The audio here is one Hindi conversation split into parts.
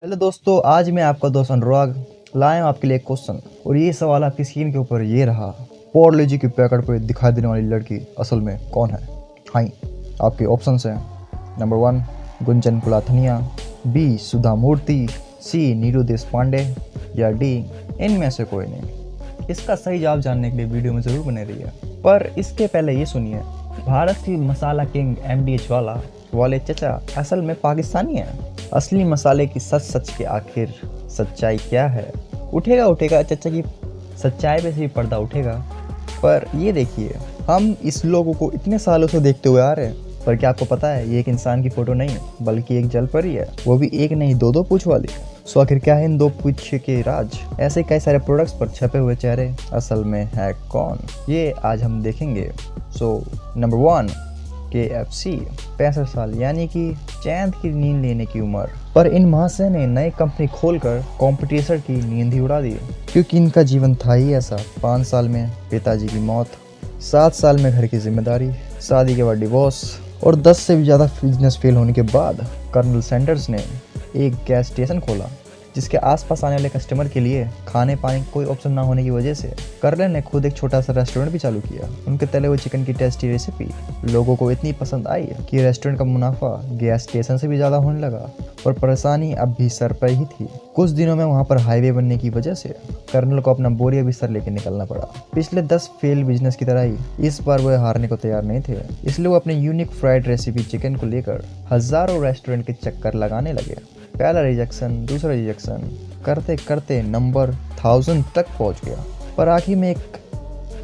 हेलो दोस्तों, आज मैं आपका दोस्त अनुराग लाया हूँ आपके लिए एक क्वेश्चन। और ये सवाल आपकी स्क्रीन के ऊपर ये रहा। पार्ले-जी के पैकेट पे दिखाई देने वाली लड़की असल में कौन है? हाँ, आपके ऑप्शंस हैं। नंबर 1 गुंजन कुलाथनिया, बी सुधा मूर्ति, सी नीरू देशपांडे या डी इनमें से कोई नहीं। इसका सही जवाब जानने के लिए वीडियो में ज़रूर बने रहिए। पर इसके पहले ये सुनिए, भारत की मसाला किंग MDH वाले चचा असल में पाकिस्तानी हैं। असली मसाले की सच सच के आखिर सच्चाई क्या है? उठेगा चचा की सच्चाई पे से भी पर्दा उठेगा। पर ये देखिए, हम इस लोगों को इतने सालों से देखते हुए आ रहे हैं, पर क्या आपको पता है ये एक इंसान की फ़ोटो नहीं है बल्कि एक जल परी है, वो भी एक नहीं दो पूंछ वाली। सो आखिर क्या है इन दो पूंछ के राज? ऐसे कई सारे प्रोडक्ट्स पर छपे हुए चेहरे असल में है कौन, ये आज हम देखेंगे। सो नंबर 1 KFC, 65 साल यानी कि चैन की नींद लेने की उम्र। पर इन महाशय ने नई कंपनी खोलकर कॉम्पिटिटर की नींद ही उड़ा दी, क्योंकि इनका जीवन था ही ऐसा। 5 साल में पिताजी की मौत, 7 साल में घर की जिम्मेदारी, शादी के बाद डिवोर्स और 10 से भी ज़्यादा बिजनेस फेल होने के बाद कर्नल सैंडर्स ने एक गैस स्टेशन खोला, जिसके आसपास आने वाले कस्टमर के लिए खाने पाने का कोई ऑप्शन ना होने की वजह से कर्नल ने खुद एक छोटा सा रेस्टोरेंट भी चालू किया। उनके तले हुए चिकन की टेस्टी रेसिपी लोगों को इतनी पसंद आई कि रेस्टोरेंट का मुनाफा गैस स्टेशन से भी ज़्यादा होने लगा। पर परेशानी अब भी सर पर ही थी। कुछ दिनों में वहाँ पर हाईवे बनने की वजह से कर्नल को अपना बोरिया बिस्तर लेकर निकलना पड़ा। पिछले 10 फेल बिजनेस की तरह ही इस बार वह हारने को तैयार नहीं थे, इसलिए वो अपने यूनिक फ्राइड रेसिपी चिकन को लेकर हज़ारों रेस्टोरेंट के चक्कर लगाने लगे। पहला रिजेक्शन, दूसरा रिजेक्शन करते करते नंबर 1000 तक पहुंच गया। पर आखिर में एक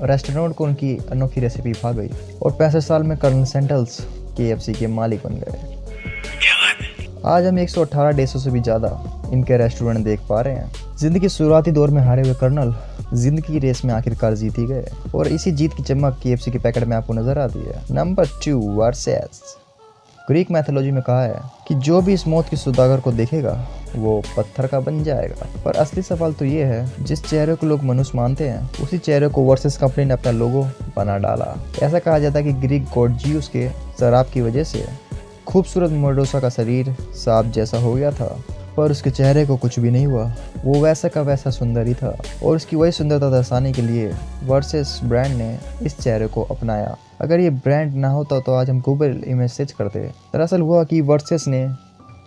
रेस्टोरेंट को उनकी अनोखी रेसिपी भा गई और 65 साल में कर्नल सैंडर्स KFC के मालिक बन गए। आज हम 118 देशों से भी ज़्यादा इनके रेस्टोरेंट देख पा रहे हैं। जिंदगी के शुरुआती दौर में हारे हुए कर्नल जिंदगी की रेस में आखिरकार जीत ही गए, और इसी जीत की चमक KFC के पैकेट में आपको नजर आती है। Number 2 versus. ग्रीक मैथोलॉजी में कहा है कि जो भी इस मौत की सौदागर को देखेगा वो पत्थर का बन जाएगा। पर असली सवाल तो ये है, जिस चेहरे को लोग मनुष्य मानते हैं उसी चेहरे को वर्सेस कंपनी ने अपना लोगो बना डाला। ऐसा कहा जाता है कि ग्रीक गॉड जीउस के शराब की वजह से खूबसूरत मेडुसा का शरीर सांप जैसा हो गया था, पर उसके चेहरे को कुछ भी नहीं हुआ। वो वैसा का वैसा सुंदर ही था, और उसकी वही सुंदरता दर्शाने के लिए वर्सेस ब्रांड ने इस चेहरे को अपनाया। अगर ये ब्रांड ना होता तो आज हम गूगल इमेज सर्च करते। दरअसल हुआ कि वर्सेस ने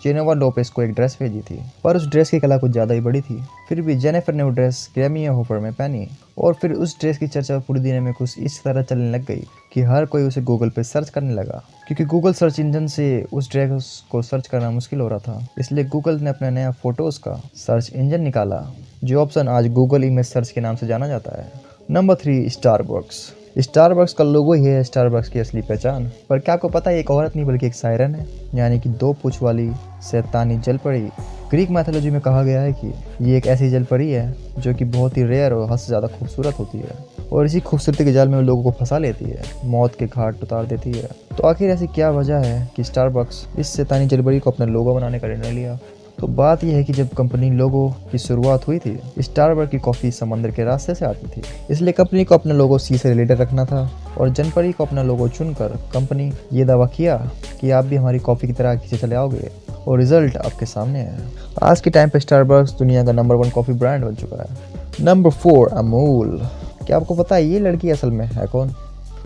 जेनिफर लोपेज को एक ड्रेस भेजी थी, पर उस ड्रेस की कला कुछ ज़्यादा ही बड़ी थी। फिर भी जेनिफर ने वो ड्रेस ग्रैमी हॉपर में पहनी, और फिर उस ड्रेस की चर्चा पूरी दुनिया में कुछ इस तरह चलने लग गई कि हर कोई उसे गूगल पे सर्च करने लगा। क्योंकि गूगल सर्च इंजन से उस ड्रेस को सर्च करना मुश्किल हो रहा था, इसलिए गूगल ने अपना नया फोटोज़ का सर्च इंजन निकाला, जो ऑप्शन आज गूगल इमेज सर्च के नाम से जाना जाता है। Number 3 Starbucks. स्टारबक्स का लोगो ही है स्टारबक्स की असली पहचान। पर क्या आपको पता है एक औरत नहीं बल्कि एक सायरन है, यानी कि 2 पूंछ वाली शैतानी जल परी। ग्रीक मैथोलॉजी में कहा गया है कि ये एक ऐसी जल परी है जो कि बहुत ही रेयर और हद से ज़्यादा खूबसूरत होती है, और इसी खूबसूरती के जाल में लोगों को फंसा लेती है, मौत के घाट उतार देती है। तो आखिर ऐसी क्या वजह है कि स्टारबक्स इस शैतानी जल परी को अपना लोगो बनाने का निर्णय लिया? तो बात यह है कि जब कंपनी लोगो की शुरुआत हुई थी, स्टारबक्स की कॉफ़ी समंदर के रास्ते से आती थी, इसलिए कंपनी को अपना लोगो सी से रिलेटेड रखना था, और जनपरी को अपना लोगो चुनकर कंपनी ये दावा किया कि आप भी हमारी कॉफ़ी की तरह खींचे चले आओगे, और रिजल्ट आपके सामने है। आज के टाइम पे स्टारबक्स दुनिया का नंबर 1 कॉफ़ी ब्रांड बन चुका है। नंबर 4 अमूल। क्या आपको पता है ये लड़की असल में है कौन?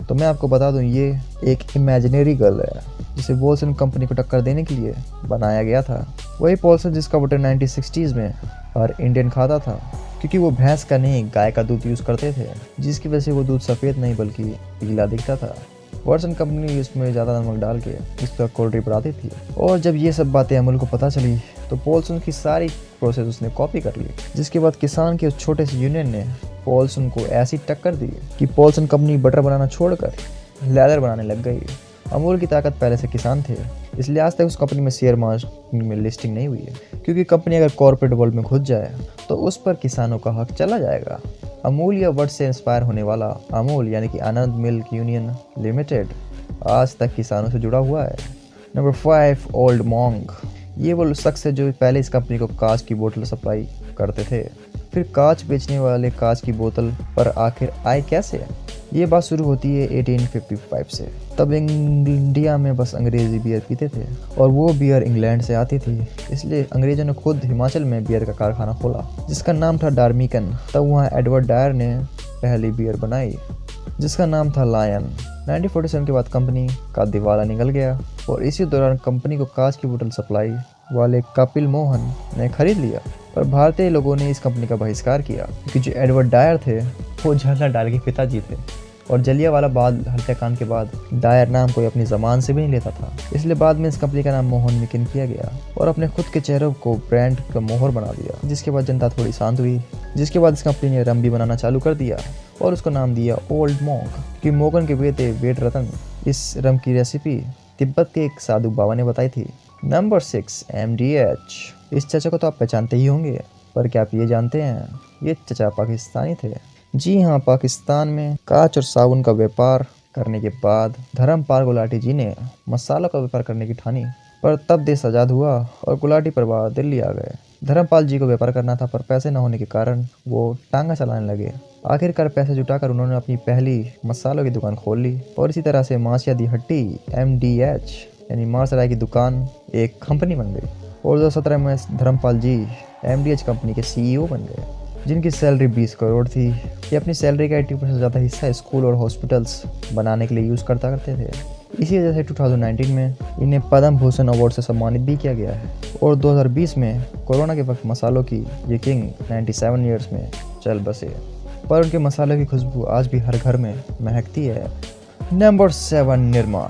तो मैं आपको बता दूं, ये एक इमेजिनरी गर्ल है जिसे पॉल्सन कंपनी को टक्कर देने के लिए बनाया गया था। वही पॉल्सन जिसका बटर 1960s में हर इंडियन खाता था, क्योंकि वो भैंस का नहीं गाय का दूध यूज़ करते थे, जिसकी वजह से वो दूध सफ़ेद नहीं बल्कि पीला दिखता था। पॉल्सन कंपनी इसमें ज़्यादा नमक डाल के इसका क्वालिटी बढ़ाती थी, और जब ये सब बातें अमूल को पता चली तो पॉल्सन की सारी प्रोसेस उसने कॉपी कर ली। जिसके बाद किसान के उस छोटे से यूनियन ने पॉल्सन को ऐसी टक्कर दी कि पॉल्सन कंपनी बटर बनाना छोड़कर लेदर बनाने लग गई। अमूल की ताकत पहले से किसान थे, इसलिए आज तक उस कंपनी में शेयर मार्केट में लिस्टिंग नहीं हुई है, क्योंकि कंपनी अगर कॉर्पोरेट वर्ल्ड में घुस जाए तो उस पर किसानों का हक चला जाएगा। अमूल या वर्ड से इंस्पायर होने वाला अमूल यानी कि आनंद मिल्क यूनियन लिमिटेड आज तक किसानों से जुड़ा हुआ है। Number 5 old मॉन्ग। ये वो शख्स है जो पहले इस कंपनी को कांच की बोतल सप्लाई करते थे, फिर कांच बेचने वाले कांच की बोतल पर आखिर आए कैसे? ये बात शुरू होती है 1855 से। तब इंडिया में बस अंग्रेजी बियर पीते थे और वो बियर इंग्लैंड से आती थी, इसलिए अंग्रेजों ने खुद हिमाचल में बियर का कारखाना खोला जिसका नाम था डार्मिकन। तब वहाँ एडवर्ड डायर ने पहली बियर बनाई जिसका नाम था लायन। 1947 के बाद कंपनी का दिवाला निकल गया और इसी दौरान कंपनी को कांच की बोतल सप्लाई वाले कपिल मोहन ने खरीद लिया, पर भारतीय लोगों ने इस कंपनी का बहिष्कार किया क्योंकि जो एडवर्ड डायर थे वो जवाहरलाल डायर के पिताजी थे और जलियांवाला बाग हत्याकांड के बाद डायर नाम कोई अपनी ज़बान से भी नहीं लेता था, इसलिए बाद में इस कंपनी का नाम मोहन मिकिन किया गया और अपने खुद के चेहरों को ब्रांड का मोहर बना दिया। जिसके बाद जनता थोड़ी शांत हुई, जिसके बाद इस कंपनी ने रम भी बनाना चालू कर दिया और उसको नाम दिया ओल्ड मॉन्क कि मोगन के बेटे वेट रतन। इस रम की रेसिपी तिब्बत के एक साधु बाबा ने बताई थी। Number 6 MDH। इस चचा को तो आप पहचानते ही होंगे, पर क्या आप ये जानते हैं ये चचा पाकिस्तानी थे। जी हाँ, पाकिस्तान में कांच और साबुन का व्यापार करने के बाद धर्मपाल गुलाटी जी ने मसालों का व्यापार करने की ठानी, पर तब देश आज़ाद हुआ और गुलाटी परिवार दिल्ली आ गए। धर्मपाल जी को व्यापार करना था पर पैसे न होने के कारण वो टांगा चलाने लगे। आखिरकार पैसे जुटाकर उन्होंने अपनी पहली मसालों की दुकान खोल ली और इसी तरह से मासिया दी हट्टी MDH यानी मांसराय की दुकान एक कंपनी बन गई और 2017 में धर्मपाल जी MDH कंपनी के CEO बन गए जिनकी सैलरी 20 करोड़ थी। ये अपनी सैलरी का 80% से ज़्यादा हिस्सा स्कूल और हॉस्पिटल्स बनाने के लिए यूज़ करते थे। इसी वजह से 2019 में इन्हें पद्म भूषण अवार्ड से सम्मानित भी किया गया है और 2020 में कोरोना के वक्त मसालों की ये किंग 97 ईयर्स में चल बसे, पर उनके मसालों की खुशबू आज भी हर घर में महकती है। नंबर 7 निरमा।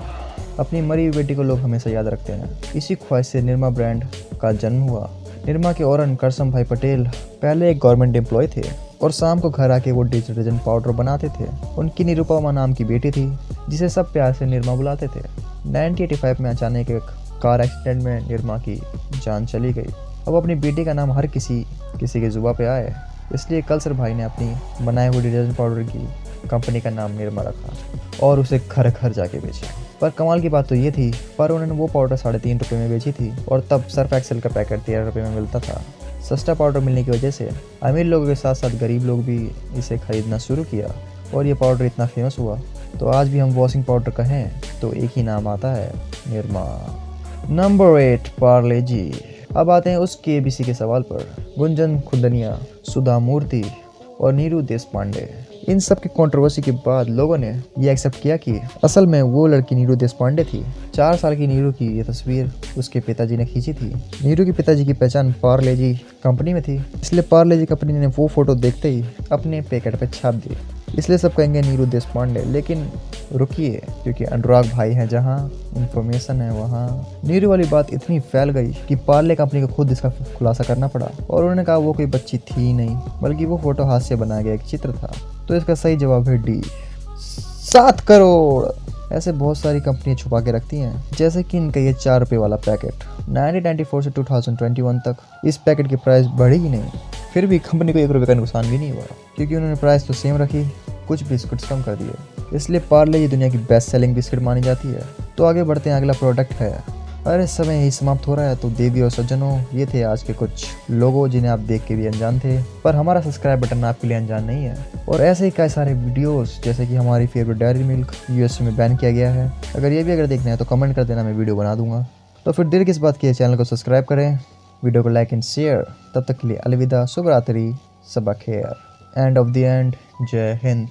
अपनी मरी हुई बेटी को लोग हमेशा याद रखते हैं, इसी ख्वाहिश से निरमा ब्रांड का जन्म हुआ। निरमा के औरन करसम भाई पटेल पहले एक गवर्नमेंट एम्प्लॉय थे और शाम को घर आके वो डिटर्जेंट पाउडर बनाते थे। उनकी निरुपमा नाम की बेटी थी जिसे सब प्यार से निरमा बुलाते थे। 1985 में अचानक एक कार एक्सीडेंट में निरमा की जान चली गई। अब अपनी बेटी का नाम हर किसी के जुबान पे आए, इसलिए कलसर भाई ने अपनी बनाए हुए डिटर्जेंट पाउडर की कंपनी का नाम निरमा रखा और उसे घर घर जाके बेचा। पर कमाल की बात तो ये थी, पर उन्होंने वो पाउडर 3.5 रुपये में बेची थी और तब सर्फ एक्सेल का पैकेट 13 रुपये में मिलता था। सस्ता पाउडर मिलने की वजह से अमीर लोगों के साथ साथ गरीब लोग भी इसे खरीदना शुरू किया और ये पाउडर इतना फेमस हुआ तो आज भी हम वॉशिंग पाउडर कहें तो एक ही नाम आता है, निरमा। नंबर 8 पार्ले जी। अब आते हैं उस KBC के सवाल पर। गुंजन खुदनिया, सुधा मूर्ति और नीरू देशपांडे। इन सब की कंट्रोवर्सी के बाद लोगों ने ये एक्सेप्ट किया कि असल में वो लड़की नीरू देशपांडे थी। 4 साल की नीरू की ये तस्वीर उसके पिताजी ने खींची थी। नीरू के पिताजी की पहचान पार्ले जी कंपनी में थी, इसलिए पार्ले जी कंपनी ने वो फोटो देखते ही अपने पैकेट पे छाप दी, इसलिए सब कहेंगे नीरू देशपांडे। लेकिन रुकिए, क्योंकि अनुराग भाई हैं जहाँ इंफॉर्मेशन है वहाँ। नीरू वाली बात इतनी फैल गई कि पार्ले कंपनी को खुद इसका खुलासा करना पड़ा और उन्होंने कहा वो कोई बच्ची थी नहीं, बल्कि वो फोटो हाथ से बनाया गया एक चित्र था। तो इसका सही जवाब है D, 7 करोड़। ऐसे बहुत सारी कंपनियां छुपा के रखती हैं, जैसे कि इनका ये 4 रुपये वाला पैकेट। 1994 से 2021 तक इस पैकेट की प्राइस बढ़ी ही नहीं, फिर भी कंपनी को 1 रुपये का नुकसान भी नहीं हुआ क्योंकि उन्होंने प्राइस तो सेम रखी, कुछ बिस्कुट्स कम कर दिए। इसलिए पार्ले ये दुनिया की बेस्ट सेलिंग बिस्किट मानी जाती है। तो आगे बढ़ते हैं, अगला प्रोडक्ट है। अरे समय ही समाप्त हो रहा है, तो देवी और सज्जनों, ये थे आज के कुछ लोगों जिन्हें आप देख के भी अनजान थे, पर हमारा सब्सक्राइब बटन आपके लिए अनजान नहीं है। और ऐसे ही कई सारे वीडियोस, जैसे कि हमारी फेवरेट डेयरी मिल्क US में बैन किया गया है, अगर ये भी अगर देखना है तो कमेंट कर देना, मैं वीडियो बना दूंगा। तो फिर देर किस बात की है, चैनल को सब्सक्राइब करें, वीडियो को लाइक एंड शेयर। तब तक के लिए अलविदा, शुभ रात्रि, सबा खैर, एंड ऑफ द एंड, जय हिंद।